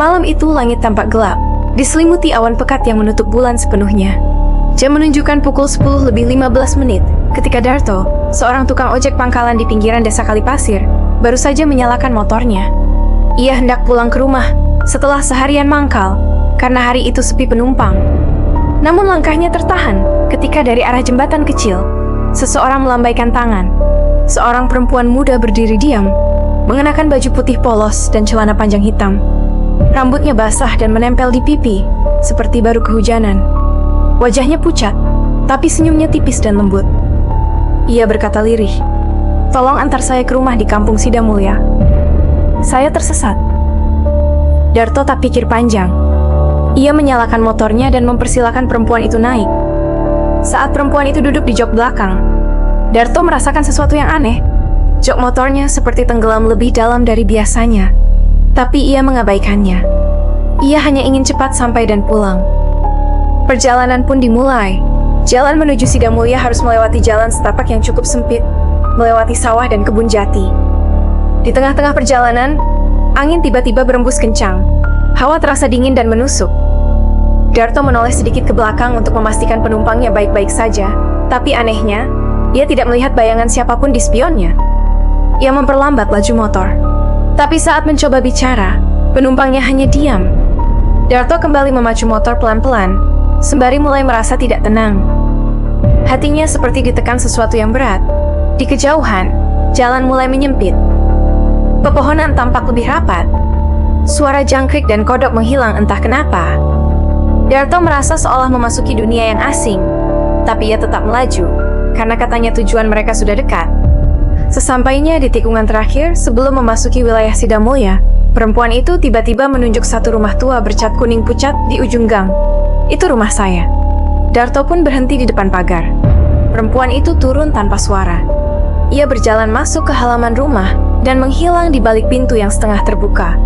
Malam itu langit tampak gelap, diselimuti awan pekat yang menutup bulan sepenuhnya. Jam menunjukkan pukul 10:15 ketika Darto, seorang tukang ojek pangkalan di pinggiran desa Kalipasir, baru saja menyalakan motornya. Ia hendak pulang ke rumah setelah seharian mangkal karena hari itu sepi penumpang. Namun langkahnya tertahan ketika dari arah jembatan kecil, seseorang melambaikan tangan. Seorang perempuan muda berdiri diam, mengenakan baju putih polos dan celana panjang hitam. Rambutnya basah dan menempel di pipi, seperti baru kehujanan. Wajahnya pucat, tapi senyumnya tipis dan lembut. Ia berkata lirih, "Tolong antar saya ke rumah di kampung Sidamulya. Saya tersesat." Darto tak pikir panjang. Ia menyalakan motornya dan mempersilakan perempuan itu naik. Saat perempuan itu duduk di jok belakang, Darto merasakan sesuatu yang aneh. Jok motornya seperti tenggelam lebih dalam dari biasanya, tapi ia mengabaikannya. Ia hanya ingin cepat sampai dan pulang. Perjalanan pun dimulai. Jalan menuju Sidamulya harus melewati jalan setapak yang cukup sempit, melewati sawah dan kebun jati. Di tengah-tengah perjalanan, angin tiba-tiba berembus kencang. Hawa terasa dingin dan menusuk. Darto menoleh sedikit ke belakang untuk memastikan penumpangnya baik-baik saja, tapi anehnya, ia tidak melihat bayangan siapapun di spionnya. Ia memperlambat laju motor. Tapi saat mencoba bicara, penumpangnya hanya diam. Darto kembali memacu motor pelan-pelan, sembari mulai merasa tidak tenang. Hatinya seperti ditekan sesuatu yang berat. Di kejauhan, jalan mulai menyempit. Pepohonan tampak lebih rapat. Suara jangkrik dan kodok menghilang entah kenapa. Darto merasa seolah memasuki dunia yang asing, tapi ia tetap melaju, karena katanya tujuan mereka sudah dekat. Sesampainya di tikungan terakhir sebelum memasuki wilayah Sidamulya, perempuan itu tiba-tiba menunjuk satu rumah tua bercat kuning pucat di ujung gang. "Itu rumah saya." Darto pun berhenti di depan pagar. Perempuan itu turun tanpa suara. Ia berjalan masuk ke halaman rumah dan menghilang di balik pintu yang setengah terbuka.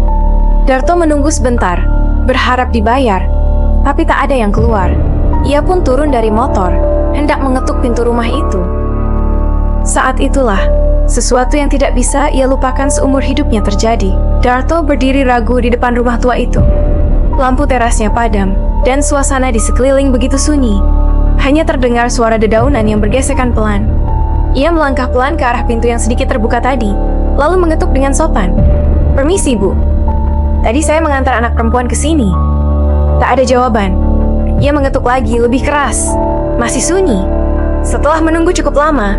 Darto menunggu sebentar, berharap dibayar, tapi tak ada yang keluar. Ia pun turun dari motor, hendak mengetuk pintu rumah itu. Saat itulah, sesuatu yang tidak bisa ia lupakan seumur hidupnya terjadi. Darto berdiri ragu di depan rumah tua itu. Lampu terasnya padam, dan suasana di sekeliling begitu sunyi. Hanya terdengar suara dedaunan yang bergesekan pelan. Ia melangkah pelan ke arah pintu yang sedikit terbuka tadi, lalu mengetuk dengan sopan. "Permisi, Bu. Tadi saya mengantar anak perempuan ke sini." Tak ada jawaban. Ia mengetuk lagi lebih keras. Masih sunyi. Setelah menunggu cukup lama,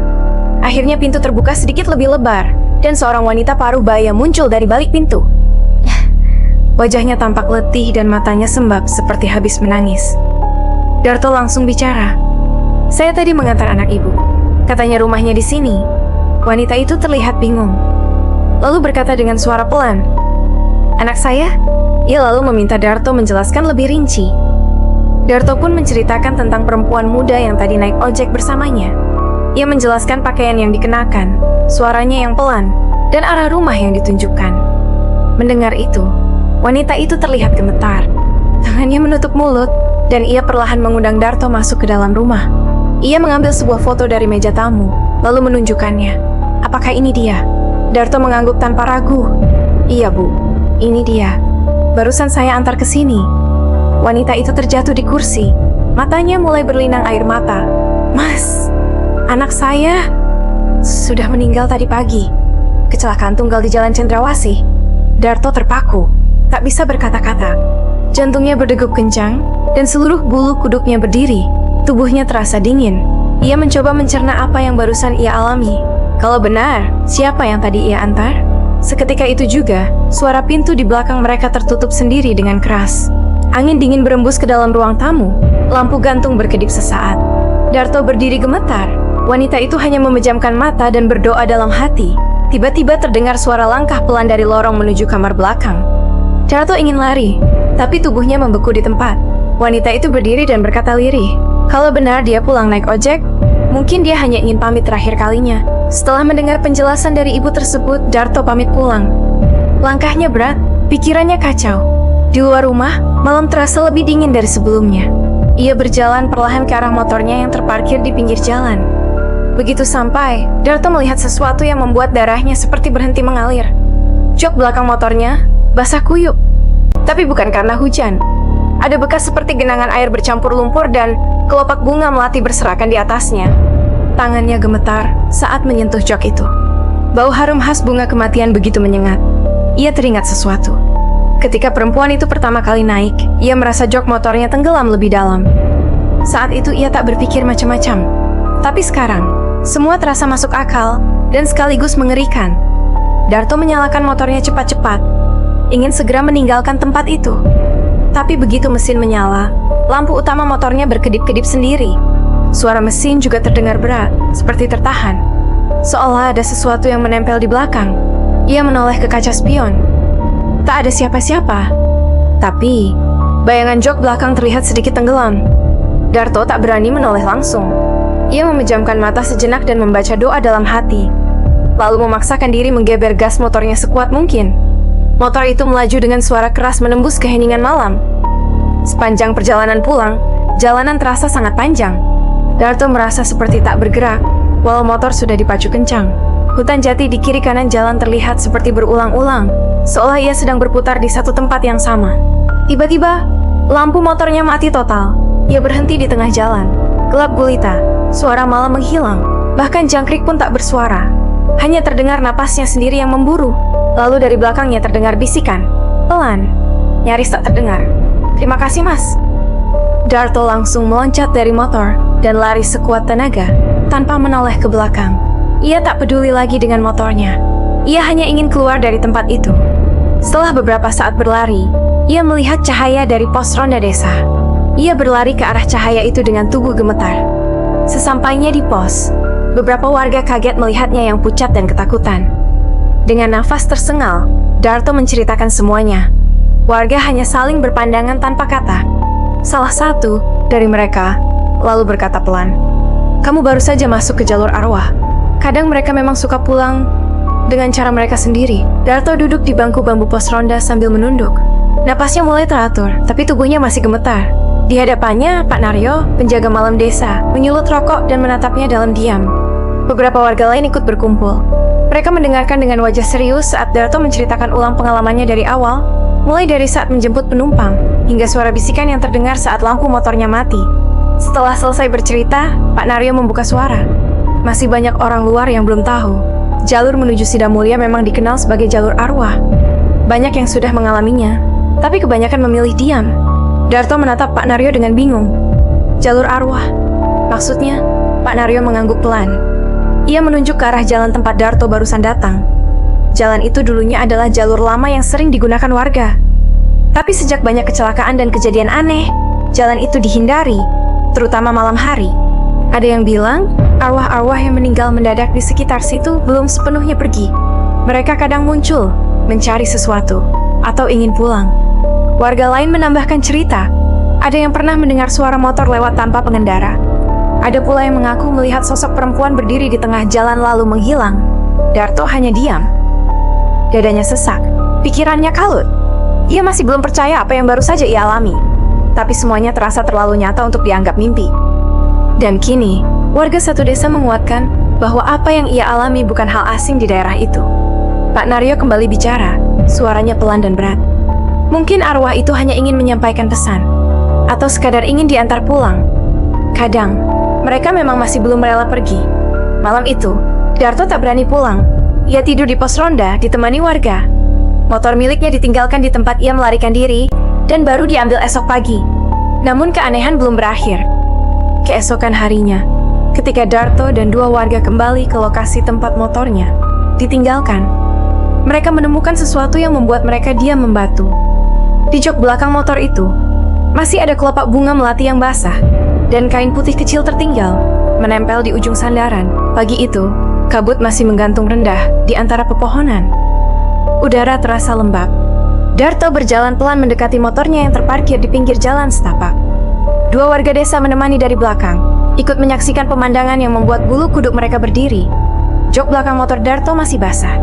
akhirnya pintu terbuka sedikit lebih lebar, dan seorang wanita paruh baya muncul dari balik pintu. Wajahnya tampak letih dan matanya sembab seperti habis menangis. Darto langsung bicara. "Saya tadi mengantar anak ibu. Katanya rumahnya di sini." Wanita itu terlihat bingung, lalu berkata dengan suara pelan, "Anak saya?" Ia lalu meminta Darto menjelaskan lebih rinci. Darto pun menceritakan tentang perempuan muda yang tadi naik ojek bersamanya. Ia menjelaskan pakaian yang dikenakan, suaranya yang pelan, dan arah rumah yang ditunjukkan. Mendengar itu, wanita itu terlihat gemetar. Tangannya menutup mulut, dan ia perlahan mengundang Darto masuk ke dalam rumah. Ia mengambil sebuah foto dari meja tamu, lalu menunjukkannya. "Apakah ini dia?" Darto mengangguk tanpa ragu. "Iya, Bu, ini dia. Barusan saya antar ke sini." Wanita itu terjatuh di kursi. Matanya mulai berlinang air mata. "Mas, anak saya sudah meninggal tadi pagi. Kecelakaan tunggal di Jalan Cendrawasih." Darto terpaku, tak bisa berkata-kata. Jantungnya berdegup kencang, dan seluruh bulu kuduknya berdiri. Tubuhnya terasa dingin. Ia mencoba mencerna apa yang barusan ia alami. Kalau benar, siapa yang tadi ia antar? Seketika itu juga, suara pintu di belakang mereka tertutup sendiri dengan keras. Angin dingin berembus ke dalam ruang tamu. Lampu gantung berkedip sesaat. Darto berdiri gemetar. Wanita itu hanya memejamkan mata dan berdoa dalam hati. Tiba-tiba terdengar suara langkah pelan dari lorong menuju kamar belakang. Darto ingin lari, tapi tubuhnya membeku di tempat. Wanita itu berdiri dan berkata lirih, kalau benar dia pulang naik ojek, mungkin dia hanya ingin pamit terakhir kalinya. Setelah mendengar penjelasan dari ibu tersebut, Darto pamit pulang. Langkahnya berat, pikirannya kacau. Di luar rumah, malam terasa lebih dingin dari sebelumnya. Ia berjalan perlahan ke arah motornya yang terparkir di pinggir jalan. Begitu sampai, Darto melihat sesuatu yang membuat darahnya seperti berhenti mengalir. Jok belakang motornya basah kuyup. Tapi bukan karena hujan. Ada bekas seperti genangan air bercampur lumpur dan kelopak bunga melati berserakan di atasnya. Tangannya gemetar saat menyentuh jok itu. Bau harum khas bunga kematian begitu menyengat. Ia teringat sesuatu. Ketika perempuan itu pertama kali naik, ia merasa jok motornya tenggelam lebih dalam. Saat itu ia tak berpikir macam-macam. Tapi sekarang, semua terasa masuk akal dan sekaligus mengerikan. Darto menyalakan motornya cepat-cepat, ingin segera meninggalkan tempat itu. Tapi begitu mesin menyala, lampu utama motornya berkedip-kedip sendiri. Suara mesin juga terdengar berat, seperti tertahan. Seolah ada sesuatu yang menempel di belakang. Ia menoleh ke kaca spion. Tak ada siapa-siapa. Tapi, bayangan jok belakang terlihat sedikit tenggelam. Darto tak berani menoleh langsung. Ia memejamkan mata sejenak dan membaca doa dalam hati. Lalu memaksakan diri menggeber gas motornya sekuat mungkin. Motor itu melaju dengan suara keras menembus keheningan malam. Sepanjang perjalanan pulang, jalanan terasa sangat panjang. Darto merasa seperti tak bergerak, walau motor sudah dipacu kencang. Hutan jati di kiri kanan jalan terlihat seperti berulang-ulang, seolah ia sedang berputar di satu tempat yang sama. Tiba-tiba, lampu motornya mati total. Ia berhenti di tengah jalan. Gelap gulita, suara malam menghilang. Bahkan jangkrik pun tak bersuara. Hanya terdengar napasnya sendiri yang memburu. Lalu dari belakangnya terdengar bisikan. Pelan, nyaris tak terdengar. "Terima kasih, Mas." Darto langsung meloncat dari motor dan lari sekuat tenaga, tanpa menoleh ke belakang. Ia tak peduli lagi dengan motornya. Ia hanya ingin keluar dari tempat itu. Setelah beberapa saat berlari, ia melihat cahaya dari pos ronda desa. Ia berlari ke arah cahaya itu dengan tubuh gemetar. Sesampainya di pos, beberapa warga kaget melihatnya yang pucat dan ketakutan. Dengan nafas tersengal, Darto menceritakan semuanya. Warga hanya saling berpandangan tanpa kata. Salah satu dari mereka lalu berkata pelan, "Kamu baru saja masuk ke jalur arwah. Kadang mereka memang suka pulang dengan cara mereka sendiri." Darto duduk di bangku bambu pos ronda sambil menunduk. Napasnya mulai teratur, tapi tubuhnya masih gemetar. Di hadapannya, Pak Naryo, penjaga malam desa, menyulut rokok dan menatapnya dalam diam. Beberapa warga lain ikut berkumpul. Mereka mendengarkan dengan wajah serius saat Darto menceritakan ulang pengalamannya dari awal, mulai dari saat menjemput penumpang, hingga suara bisikan yang terdengar saat lampu motornya mati. Setelah selesai bercerita, Pak Naryo membuka suara. Masih banyak orang luar yang belum tahu. Jalur menuju Sidamulya memang dikenal sebagai jalur arwah. Banyak yang sudah mengalaminya, tapi kebanyakan memilih diam. Darto menatap Pak Naryo dengan bingung. Jalur arwah? Maksudnya? Pak Naryo mengangguk pelan. Ia menunjuk ke arah jalan tempat Darto barusan datang. Jalan itu dulunya adalah jalur lama yang sering digunakan warga. Tapi sejak banyak kecelakaan dan kejadian aneh, jalan itu dihindari, terutama malam hari. Ada yang bilang, arwah-arwah yang meninggal mendadak di sekitar situ belum sepenuhnya pergi. Mereka kadang muncul, mencari sesuatu, atau ingin pulang. Warga lain menambahkan cerita, ada yang pernah mendengar suara motor lewat tanpa pengendara. Ada pula yang mengaku melihat sosok perempuan berdiri di tengah jalan lalu menghilang. Darto hanya diam. Dadanya sesak, pikirannya kalut. Ia masih belum percaya apa yang baru saja ia alami. Tapi semuanya terasa terlalu nyata untuk dianggap mimpi. Dan kini, warga satu desa menguatkan bahwa apa yang ia alami bukan hal asing di daerah itu. Pak Naryo kembali bicara, suaranya pelan dan berat. Mungkin arwah itu hanya ingin menyampaikan pesan, atau sekadar ingin diantar pulang. Kadang, mereka memang masih belum rela pergi. Malam itu, Darto tak berani pulang. Ia tidur di pos ronda, ditemani warga. Motor miliknya ditinggalkan di tempat ia melarikan diri, dan baru diambil esok pagi. Namun keanehan belum berakhir. Keesokan harinya, ketika Darto dan dua warga kembali ke lokasi tempat motornya ditinggalkan, mereka menemukan sesuatu yang membuat mereka diam membatu. Di jok belakang motor itu, masih ada kelopak bunga melati yang basah, dan kain putih kecil tertinggal, menempel di ujung sandaran. Pagi itu, kabut masih menggantung rendah di antara pepohonan. Udara terasa lembab. Darto berjalan pelan mendekati motornya yang terparkir di pinggir jalan setapak. Dua warga desa menemani dari belakang, ikut menyaksikan pemandangan yang membuat bulu kuduk mereka berdiri. Jok belakang motor Darto masih basah.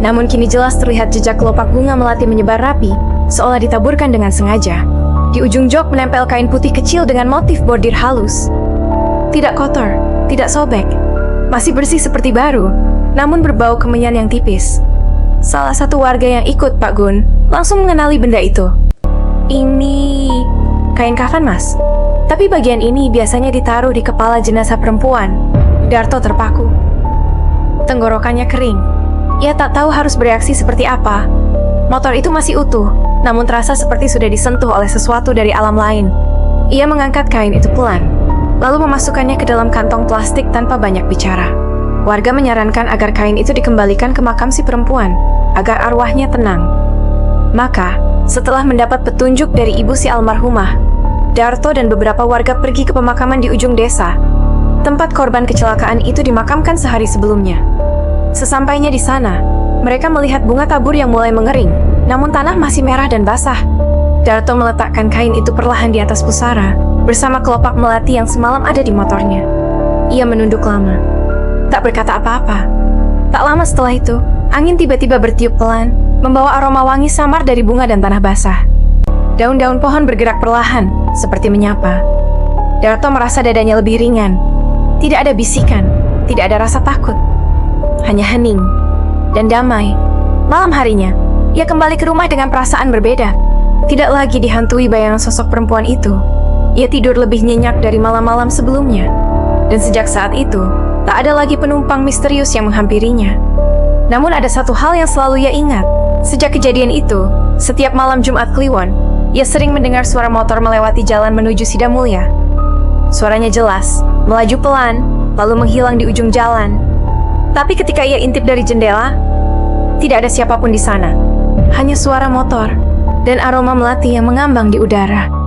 Namun kini jelas terlihat jejak kelopak bunga melati menyebar rapi, seolah ditaburkan dengan sengaja. Di ujung jok menempel kain putih kecil dengan motif bordir halus. Tidak kotor, tidak sobek, masih bersih seperti baru, namun berbau kemenyan yang tipis. Salah satu warga yang ikut Pak Gun langsung mengenali benda itu. Ini kain kafan, Mas. Tapi bagian ini biasanya ditaruh di kepala jenazah perempuan. Darto terpaku. Tenggorokannya kering. Ia tak tahu harus bereaksi seperti apa. Motor itu masih utuh, namun terasa seperti sudah disentuh oleh sesuatu dari alam lain. Ia mengangkat kain itu pelan, lalu memasukkannya ke dalam kantong plastik tanpa banyak bicara. Warga menyarankan agar kain itu dikembalikan ke makam si perempuan, agar arwahnya tenang. Maka, setelah mendapat petunjuk dari ibu si almarhumah, Darto dan beberapa warga pergi ke pemakaman di ujung desa. Tempat korban kecelakaan itu dimakamkan sehari sebelumnya. Sesampainya di sana, mereka melihat bunga tabur yang mulai mengering, namun tanah masih merah dan basah. Darto meletakkan kain itu perlahan di atas pusara, bersama kelopak melati yang semalam ada di motornya. Ia menunduk lama, tak berkata apa-apa. Tak lama setelah itu, angin tiba-tiba bertiup pelan, membawa aroma wangi samar dari bunga dan tanah basah. Daun-daun pohon bergerak perlahan, seperti menyapa. Darto merasa dadanya lebih ringan. Tidak ada bisikan, tidak ada rasa takut. Hanya hening dan damai. Malam harinya, ia kembali ke rumah dengan perasaan berbeda. Tidak lagi dihantui bayangan sosok perempuan itu. Ia tidur lebih nyenyak dari malam-malam sebelumnya. Dan sejak saat itu, tak ada lagi penumpang misterius yang menghampirinya. Namun ada satu hal yang selalu ia ingat. Sejak kejadian itu, setiap malam Jumat Kliwon, ia sering mendengar suara motor melewati jalan menuju Sidamulya. Suaranya jelas, melaju pelan, lalu menghilang di ujung jalan. Tapi ketika ia intip dari jendela, tidak ada siapapun di sana. Hanya suara motor dan aroma melati yang mengambang di udara.